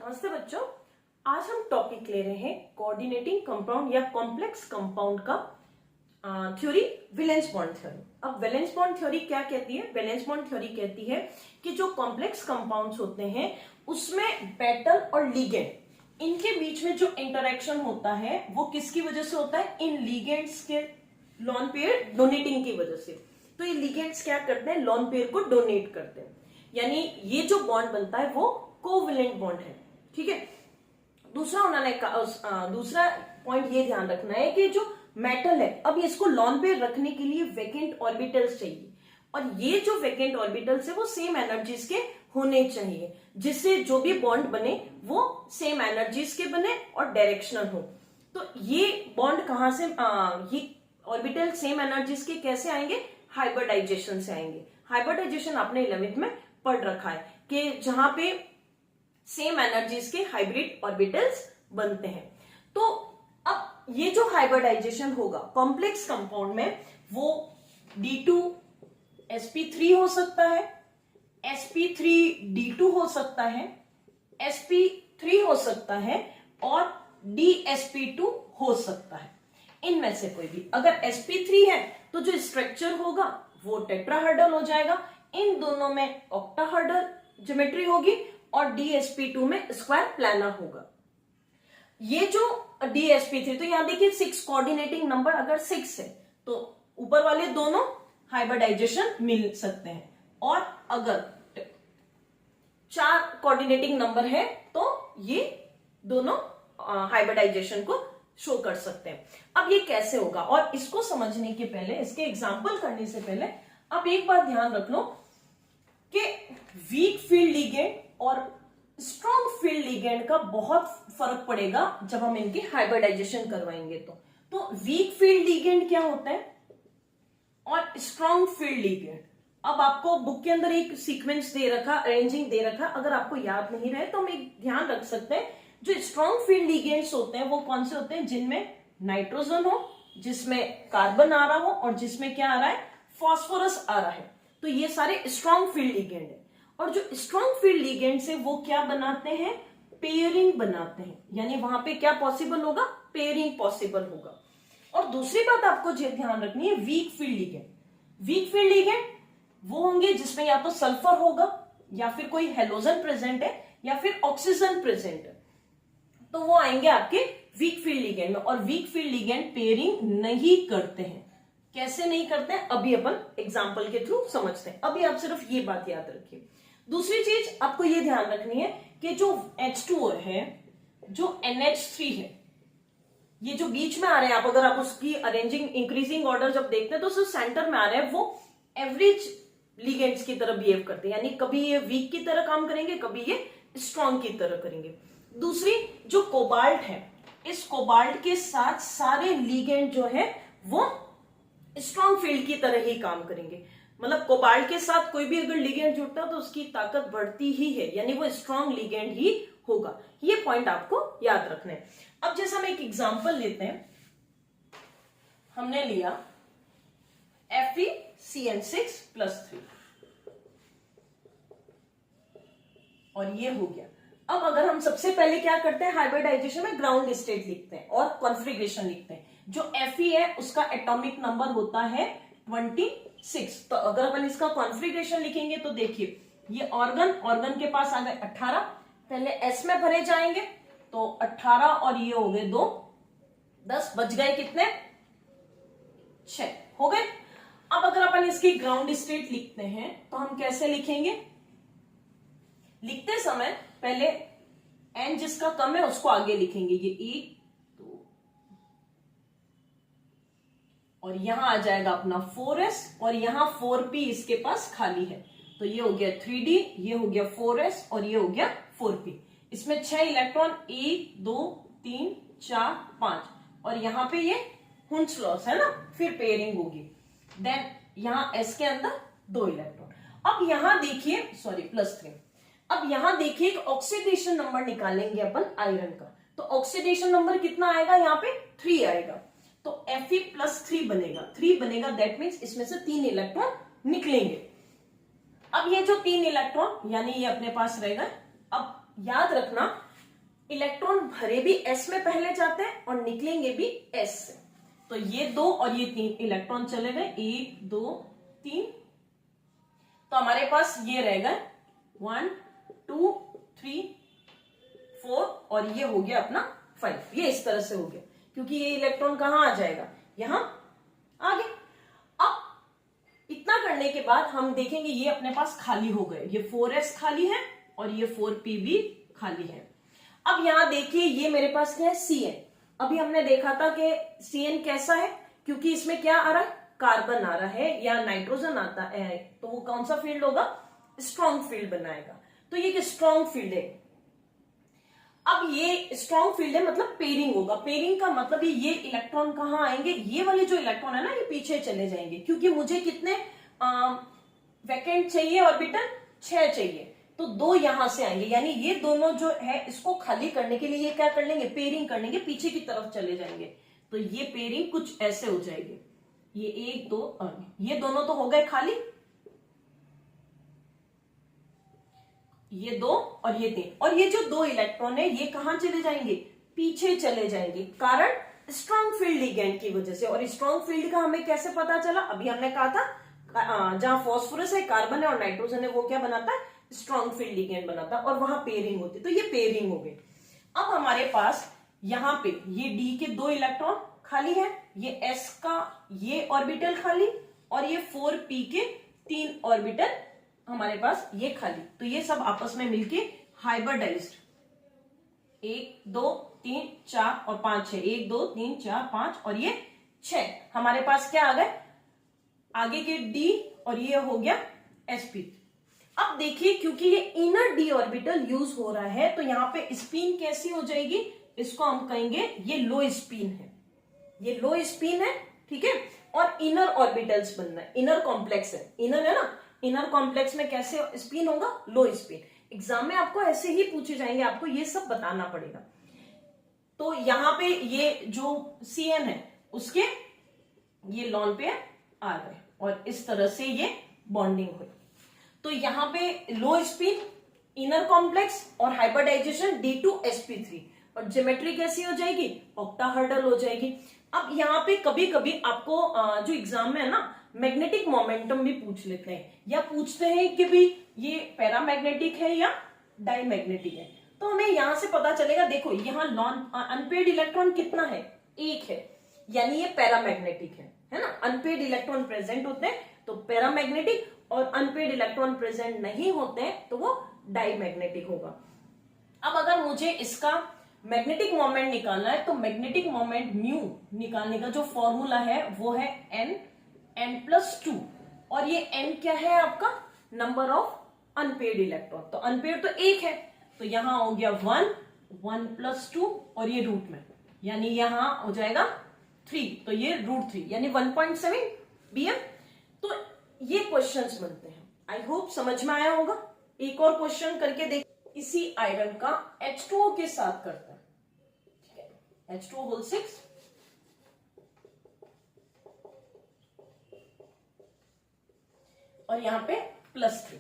नमस्ते बच्चों, आज हम टॉपिक ले रहे हैं कोऑर्डिनेटिंग कंपाउंड या कॉम्प्लेक्स कंपाउंड का थ्योरी, वैलेंस बॉन्ड थ्योरी। अब वैलेंस बॉन्ड थ्योरी क्या कहती है? वैलेंस बॉन्ड थ्योरी कहती है कि जो कॉम्प्लेक्स कंपाउंड्स होते हैं उसमें मेटल और लिगेंड, इनके बीच में जो इंटरेक्शन होता है वो किसकी वजह से होता है? इन लिगेंड्स के लॉन पेयर डोनेटिंग की वजह से। तो ये लिगेंड्स क्या करते हैं? लॉन पेयर को डोनेट करते हैं, यानी ये जो बॉन्ड बनता है वो कोवैलेंट बॉन्ड है। ठीक है। दूसरा पॉइंट ये ध्यान रखना है कि जो मेटल है, अब इसको लॉन पेयर रखने के लिए वैकेंट ऑर्बिटल्स चाहिए, और ये जो वैकेंट ऑर्बिटल्स है वो सेम एनर्जीज के होने चाहिए, जिससे जो भी बॉन्ड बने वो सेम एनर्जीज के बने और डायरेक्शनल हो। तो ये बॉन्ड कहां से, ये ऑर्बिटल सेम एनर्जीज के कैसे आएंगे? हाइब्रिडाइजेशन से आएंगे। हाइब्रिडाइजेशन आपने 11th में पढ़ रखा है कि जहां पे सेम एनर्जीज के हाइब्रिड ऑर्बिटल्स बनते हैं। तो अब ये जो हाइब्रिडाइजेशन होगा कॉम्प्लेक्स कंपाउंड में, वो D2sp3 हो सकता है, sp3d2 हो सकता है, sp3 हो सकता है और dsp2 हो सकता है। इनमें से कोई भी, अगर sp3 है तो जो स्ट्रक्चर होगा वो टेट्राहेड्रल हो जाएगा, इन दोनों में ऑक्टाहेड्रल ज्योमेट्री होगी और dsp2 में स्क्वायर प्लानर होगा। ये जो dsp3, तो यहां देखिए 6 कोऑर्डिनेटिंग नंबर, अगर 6 है तो ऊपर वाले दोनों हाइब्रिडाइजेशन मिल सकते हैं, और अगर 4 कोऑर्डिनेटिंग नंबर है तो ये दोनों हाइब्रिडाइजेशन को शो कर सकते हैं। अब ये कैसे होगा, और इसको समझने के पहले, इसके एग्जाम्पल करने से पहले आप एक बात ध्यान रख लो कि वीक फील्ड लिगेंड और स्ट्रॉन्ग फील्ड लिगेंड का बहुत फर्क पड़ेगा जब हम इनकी हाइब्रिडाइजेशन करवाएंगे। तो वीक फील्ड लिगेंड क्या होता है और स्ट्रॉन्ग फील्ड लिगेंड, अब आपको बुक के अंदर एक सीक्वेंस दे रखा, अरेंजिंग दे रखा, अगर आपको याद नहीं रहे तो हम एक ध्यान रख सकते हैं। जो स्ट्रॉन्ग फील्ड लिगेंड्स होते हैं वो कौन से होते हैं? जिनमें नाइट्रोजन हो, जिसमें कार्बन आ रहा हो और जिसमें क्या आ रहा है? फॉस्फोरस आ रहा है। तो ये सारे स्ट्रॉन्ग फील्ड लिगेंड है। और जो स्ट्रॉन्ग फील्ड लिगेंड से वो क्या बनाते हैं? पेयरिंग बनाते हैं, यानी वहां पे क्या पॉसिबल होगा? पेयरिंग पॉसिबल होगा। और दूसरी बात आपको ध्यान रखनी है, weak field ligand. Weak field ligand वो होंगे जिसमें या तो सल्फर होगा, या फिर कोई हेलोजन प्रेजेंट है, या फिर ऑक्सीजन प्रेजेंट है, तो वो आएंगे आपके वीक फील्ड लिगेंड में। और वीक फील्ड लिगेंड पेयरिंग नहीं करते हैं। कैसे नहीं करते हैं अभी अपन एग्जाम्पल के थ्रू समझते हैं। अभी आप सिर्फ ये बात याद रखिए। दूसरी चीज आपको ये ध्यान रखनी है कि जो H2O है, जो NH3 है, ये जो बीच में आ रहे हैं, आप अगर आप उसकी अरेंजिंग इंक्रीजिंग ऑर्डर जब देखते हैं तो जो सेंटर में आ रहे हैं वो एवरेज लिगेंड्स की तरह बिहेव करते हैं, यानी कभी ये वीक की तरह काम करेंगे, कभी ये स्ट्रॉन्ग की तरह करेंगे। दूसरी जो कोबाल्ट है, इस कोबाल्ट के साथ सारे लिगेंड जो है वो स्ट्रॉन्ग फील्ड की तरह ही काम करेंगे। मतलब कोबाल्ट के साथ कोई भी अगर लिगेंड जुड़ता है तो उसकी ताकत बढ़ती ही है, यानी वो स्ट्रॉन्ग लिगेंड ही होगा। ये पॉइंट आपको याद रखना है। अब जैसे हम एक एग्जांपल लेते हैं, हमने लिया FeCN6+3 और ये हो गया। अब अगर हम सबसे पहले क्या करते हैं, हाइब्रिडाइजेशन में ग्राउंड स्टेट लिखते हैं और कॉन्फ़िगरेशन लिखते हैं। जो Fe है उसका एटॉमिक नंबर होता है 26। तो अगर अपन इसका कॉन्फ़िगरेशन लिखेंगे तो देखिए, ये ऑर्गन के पास आ गए 18, पहले S में भरे जाएंगे तो 18 और ये हो गए 2, 10 बच गए कितने? 6 हो गए। अब अगर अपन इसकी ग्राउंड स्टेट लिखते हैं तो हम कैसे लिखेंगे? लिखते समय पहले N जिसका कम है उसको आगे लिखेंगे, ये 1 2, और यहां आ जाएगा अपना 4s, और यहां 4p इसके पास खाली है, तो ये हो गया 3d, ये हो गया 4s और ये हो गया 4p। इसमें 6 इलेक्ट्रॉन, 1 2 3 4 5, और यहां पे ये हुंस लॉस है ना, फिर पेयरिंग होगी। देन यहां s के अंदर 2 इलेक्ट्रॉन। अब यहां देखिए, सॉरी +3। अब यहां देखिए एक ऑक्सीडेशन नंबर निकालेंगे अपन आयरन का, तो ऑक्सीडेशन नंबर कितना आएगा? यहाँ पे 3 आएगा, तो Fe+3 बनेगा। 3 बनेगा, दैट मीन्स इसमें से 3 इलेक्ट्रॉन निकलेंगे। अब ये जो 3 इलेक्ट्रॉन, यानी ये अपने पास रहेगा। अब याद रखना इलेक्ट्रॉन भरे भी s में पहले जाते हैं और निकलेंगे भी s से। तो ये 2 और ये 3 इलेक्ट्रॉन चले गए, 1 2 3। तो हमारे पास ये रहेगा 1 2 3 4 और ये हो गया अपना 5। ये इस तरह से हो गया क्योंकि ये इलेक्ट्रॉन कहां आ जाएगा, यहां आगे। अब इतना करने के बाद हम देखेंगे ये अपने पास खाली हो गए, ये 4s खाली है और ये 4p भी खाली है। अब यहां देखिए ये मेरे पास क्या है, Cn। अभी हमने देखा था कि Cn कैसा है, क्योंकि इसमें क्या आ रहा है, कार्बन आ रहा है या नाइट्रोजन आता है, तो वो कौन सा फील्ड होगा, स्ट्रॉन्ग फील्ड बनाएगा। तो ये एक स्ट्रॉन्ग फील्ड है। अब ये स्ट्रॉन्ग फील्ड है मतलब पेयरिंग होगा। पेयरिंग का मतलब ये इलेक्ट्रॉन कहां आएंगे, ये वाले जो इलेक्ट्रॉन है ना ये पीछे चले जाएंगे, क्योंकि मुझे कितने वैकेंट चाहिए ऑर्बिटल, 6 चाहिए, तो 2 यहां से आएंगे, यानी ये दोनों जो है इसको खाली करने के लिए ये क्या कर लेंगे, पेयरिंग कर लेंगे, पीछे की तरफ चले जाएंगे। तो ये पेयरिंग कुछ ऐसे हो जाएगी, ये 1 2 और ये दोनों तो हो गए खाली, ये 2 और ये 3, और ये जो 2 इलेक्ट्रॉन है ये कहां चले जाएंगे, पीछे चले जाएंगे, कारण स्ट्रॉन्ग फील्ड लिगेंड की वजह से। और स्ट्रॉन्ग फील्ड का हमें कैसे पता चला, अभी हमने कहा था जहां फास्फोरस है, कार्बन है और नाइट्रोजन है, वो क्या बनाता है, स्ट्रॉन्ग फील्ड लिगेंड बनाता है, और वहां पेयरिंग होती है। तो ये पेयरिंग हो गई। अब हमारे पास यहां पे ये D के 2 इलेक्ट्रॉन खाली है, ये S का ये ऑर्बिटल खाली, और ये 4p के 3 ऑर्बिटल हमारे पास ये खाली। तो ये सब आपस में मिलके हाइब्रिडाइज्ड 1 2 3 4 और 5 6, 1 2 3 4 5 और ये 6 हमारे पास क्या आ गए, आगे के D और ये हो गया sp। अब देखिए क्योंकि ये इनर d ऑर्बिटल यूज हो रहा है तो यहाँ पे स्पिन कैसी हो जाएगी, इसको हम कहेंगे ये लो स्पिन है, ये लो स्पिन है, ठीक है। और इनर ऑर्बिटल्स बनना है, इनर कॉम्प्लेक्स है, इनर है ना, इनर कॉम्प्लेक्स में कैसे स्पिन होगा, लो स्पिन। एग्जाम में आपको ऐसे ही पूछे जाएंगे, आपको ये सब बताना पड़ेगा। तो यहां पे ये जो Cn है उसके ये लॉन पेयर आ गए और इस तरह से ये बॉन्डिंग हुई। तो यहां पे लो स्पिन, इनर कॉम्प्लेक्स और हाइब्रिडाइजेशन D2sp3, और ज्योमेट्री कैसी हो जाएगी, ऑक्टाहेड्रल हो जाएगी। अब यहाँ पे कभी कभी आपको जो एग्जाम में है ना मैग्नेटिक मोमेंटम भी पूछ लेते हैं, या पूछते हैं कि भी ये पैरामैग्नेटिक है या डाईमैग्नेटिक है। तो हमें यहां से पता चलेगा, देखो यहाँ नॉन अनपेड इलेक्ट्रॉन कितना है, 1 है, यानी ये पैरामैग्नेटिक है ना। अनपेड इलेक्ट्रॉन प्रेजेंट होते हैं तो पैरामैग्नेटिक, और अनपेड इलेक्ट्रॉन प्रेजेंट नहीं होते हैं तो वो डाईमैग्नेटिक होगा। अब अगर मुझे इसका मैग्नेटिक मोमेंट निकालना है तो मैग्नेटिक मोमेंट म्यू निकालने का जो फॉर्मूला है वो है n+2, और ये n क्या है आपका, नंबर ऑफ अनपेड इलेक्ट्रॉन। तो अनपेड तो 1 है, तो यहां हो गया 1 1+2 और ये रूट में, यानी यहां हो जाएगा 3, तो ये √3 यानी 1.7 bm। तो ये क्वेश्चंस बनते हैं, आई होप समझ में आया होगा। एक और क्वेश्चन करके देख, इसी आयरन का H2O के साथ करते हैं, ठीक है, H2O6 और यहां पे +3।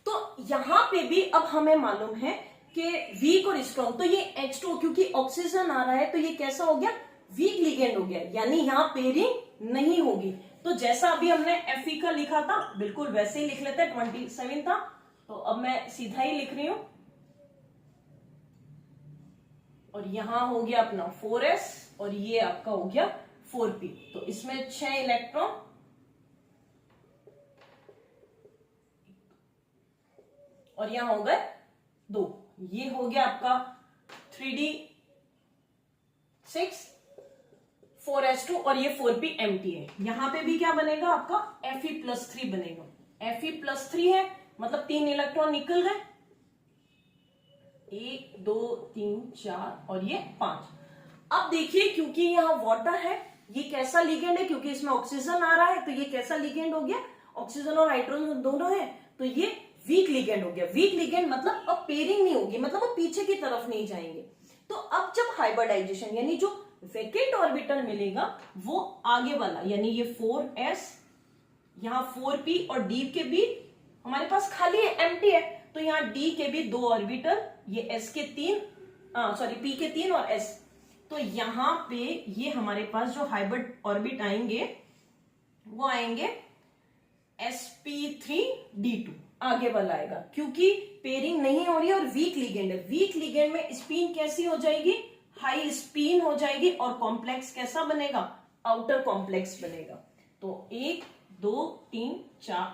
तो यहां पे भी अब हमें मालूम है कि वीक और स्ट्रॉन्ग, तो ये H2O क्योंकि ऑक्सीजन आ रहा है तो ये कैसा हो गया, वीक लिगेंड हो गया, यानी यहां पेयरिंग नहीं होगी। तो जैसा अभी हमने Fe का लिखा था बिल्कुल वैसे ही लिख लेते हैं, 27 था, तो अब मैं सीधा ही लिख रही हूं, और यहां हो गया अपना 4s और ये आपका हो गया 4p। तो इसमें 6 इलेक्ट्रॉन, और यहां हो गए 2, ये हो गया आपका 3d6 4s2 और ये 4p empty है। यहां पे भी क्या बनेगा आपका Fe+3 बनेगा, Fe+3 है मतलब 3 इलेक्ट्रॉन निकल गए, 1 2 3 4 और ये 5। अब देखिए क्योंकि यहाँ वाटर है, ये कैसा लिगेंड है, क्योंकि इसमें ऑक्सीजन आ रहा है तो ये कैसा लिगेंड हो गया, ऑक्सीजन और हाइड्रोजन दोनों है, तो ये वीक लिगेंड हो गया। वीक लिगेंड मतलब अब पेयरिंग नहीं होगी, मतलब वो पीछे की तरफ नहीं जाएंगे। तो अब जब हाइब्रिडाइजेशन यानी जो वैकेंट ऑर्बिटल मिलेगा वो आगे वाला, यानी ये 4s यहाँ 4p और d के भी हमारे पास खाली है, एम्प्टी है, तो यहाँ d के भी 2 ऑर्बिटल, ये s के 3 सॉरी P के 3 और S, तो यहां पे ये हमारे पास जो हाइब्रिड ऑर्बिट आएंगे वो आएंगे sp3d2, आगे वाला आएगा, क्योंकि पेयरिंग नहीं हो रही है और वीक लिगेंड है। वीक लिगेंड में स्पिन कैसी हो जाएगी, हाई स्पिन हो जाएगी, और कॉम्प्लेक्स कैसा बनेगा, आउटर कॉम्प्लेक्स बनेगा। तो 1 2 3 4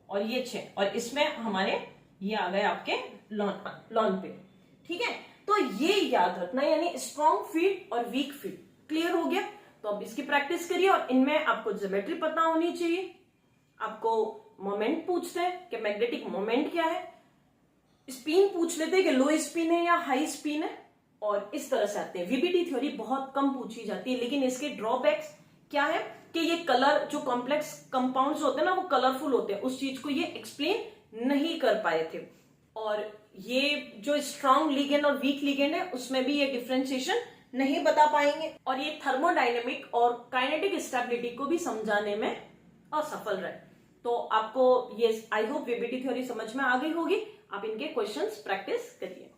और ये 6, और इसमें हमारे ये आ गए आपके लॉन पे। ठीक है, तो ये याद रखना, यानी स्ट्रॉन्ग फील्ड और वीक फील्ड क्लियर हो गया। तो अब इसकी प्रैक्टिस करिए, और इनमें आपको ज्योमेट्री पता होनी चाहिए। आपको मोमेंट पूछते हैं कि मैग्नेटिक मोमेंट क्या है, स्पिन पूछ लेते हैं कि लो स्पिन है या हाई स्पिन है, और इस तरह से आते हैं। वीबीटी थ्योरी बहुत कम पूछी जाती है, लेकिन इसके ड्रॉबैक्स क्या है कि ये कलर, जो कॉम्प्लेक्स कंपाउंड्स होते हैं ना, वो कलरफुल होते हैं, उस चीज को ये एक्सप्लेन नहीं कर पाए थे। और ये जो स्ट्रॉन्ग लिगेंड और वीक लिगेंड है, उसमें भी ये डिफ्रेंशिएशन नहीं बता पाएंगे, और ये थर्मोडायनेमिक और काइनेटिक स्टेबिलिटी को भी समझाने में असफल रहे। तो आपको ये आई होप वीबीटी थ्योरी समझ में आ गई होगी। आप इनके क्वेश्चंस प्रैक्टिस करिए।